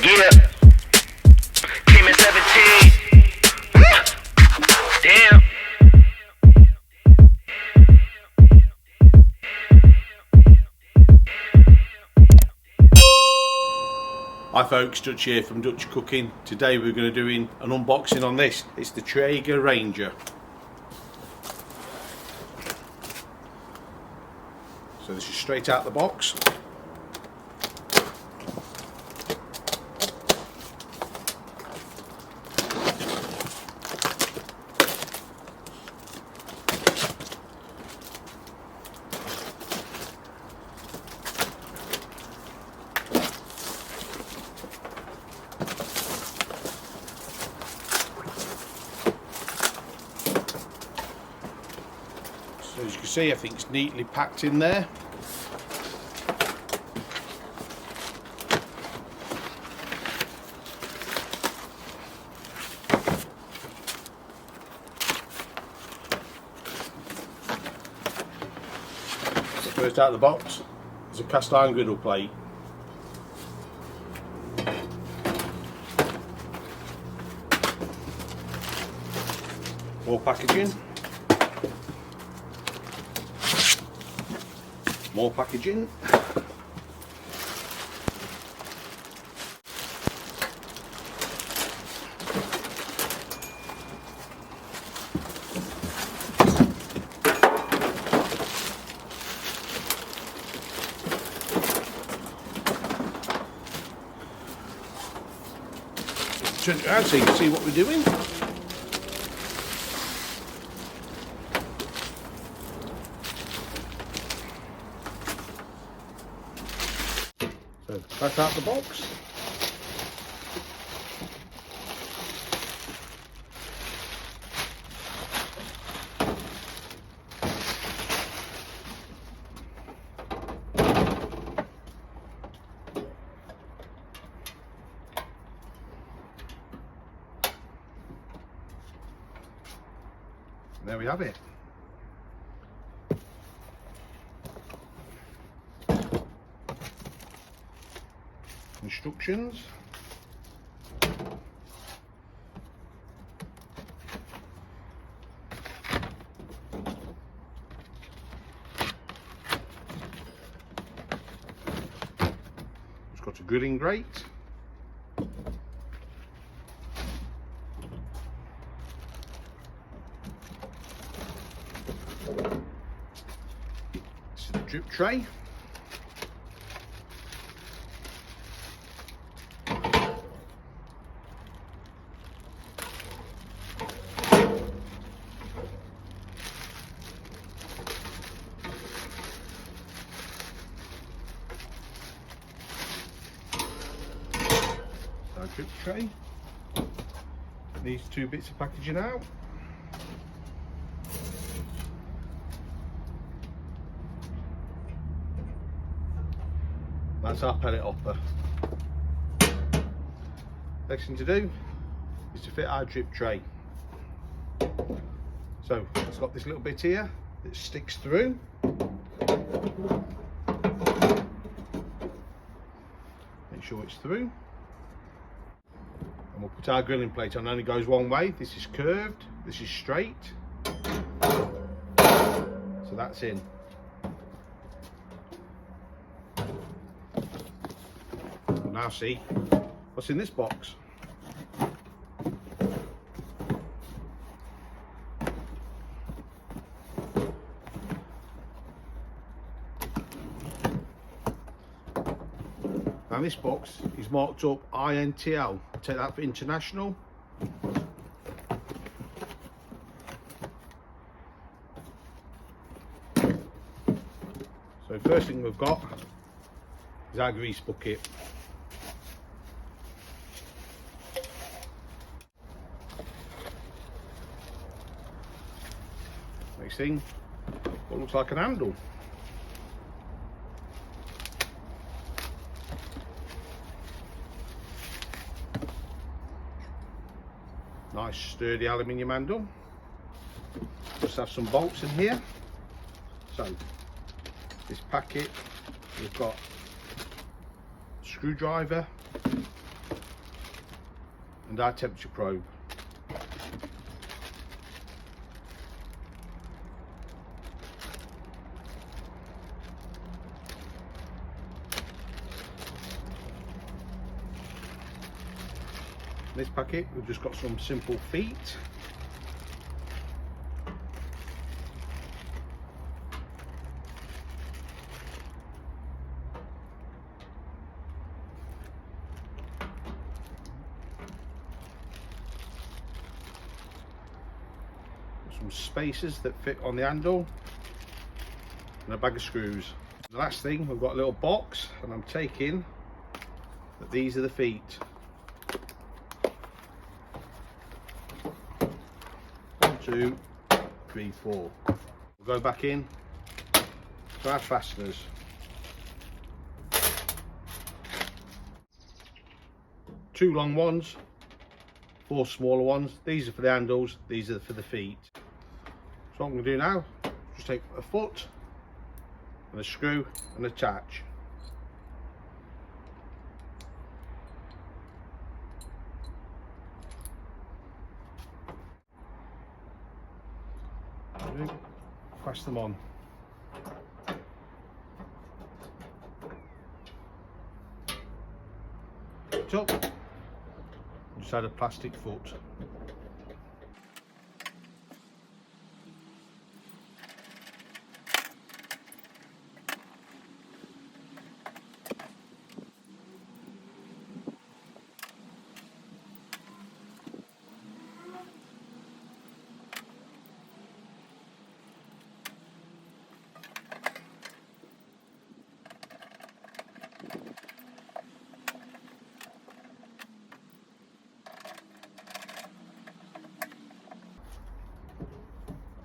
Yeah. Came at 17. Damn. Hi folks, Dutch here from Dutch Cooking. Today we're going to do an unboxing on this. It's the Traeger Ranger. So this is straight out the box. So as you can see, I think it's neatly packed in there. So first out of the box is a cast iron griddle plate. More packaging. More packaging. Turn it around so you can see what we're doing. So back out the box. And there we have it. Instructions. It's got a grilling grate. This is the drip tray. Our drip tray. These two bits of packaging out. That's our pellet hopper. Next thing to do is to fit our drip tray. So it's got this little bit here that sticks through. Make sure it's through. And we'll put our grilling plate on. It only goes one way. This is curved, this is straight. So that's in. We'll now see what's in this box. Now this box is marked up INTL. Take that for international. So first thing we've got is our grease bucket. Next thing, what looks like an handle. Nice sturdy aluminium handle. Just have some bolts in here. So this packet, we've got screwdriver, and our temperature probe. In this packet we've just got some simple feet. Some spacers that fit on the handle and a bag of screws. The last thing, we've got a little box, and I'm taking that these are the feet. 1, 2, 3, 4. We'll go back in to our fasteners. Two long ones, 4 smaller ones. These are for the handles, these are for the feet. So what I'm going to do now, just take a foot and a screw and attach. Press them on. Up. Just add a plastic foot.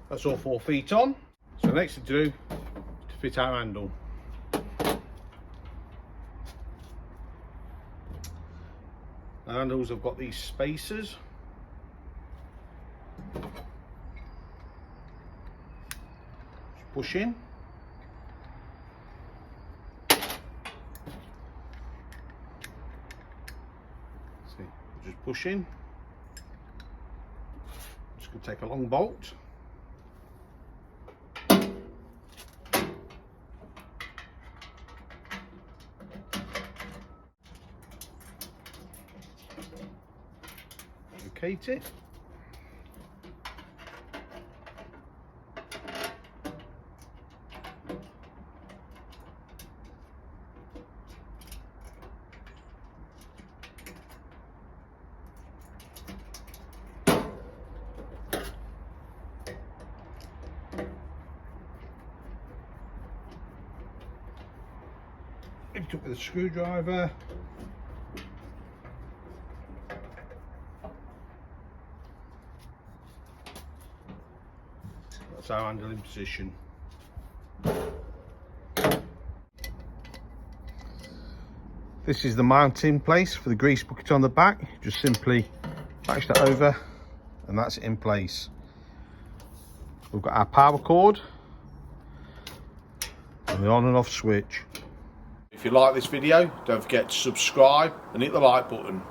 That's all 4 feet on. So the next thing to do is to fit our handle. The handles have got these spacers. Just push in. See, just push in. Just going to take a long bolt. Locate it. Lift it up with a screwdriver. That's our handle in position. This is the mounting place for the grease bucket on the back. Just simply attach that over and that's it in place. We've got our power cord and the on and off switch. If you like this video, don't forget to subscribe and hit the like button.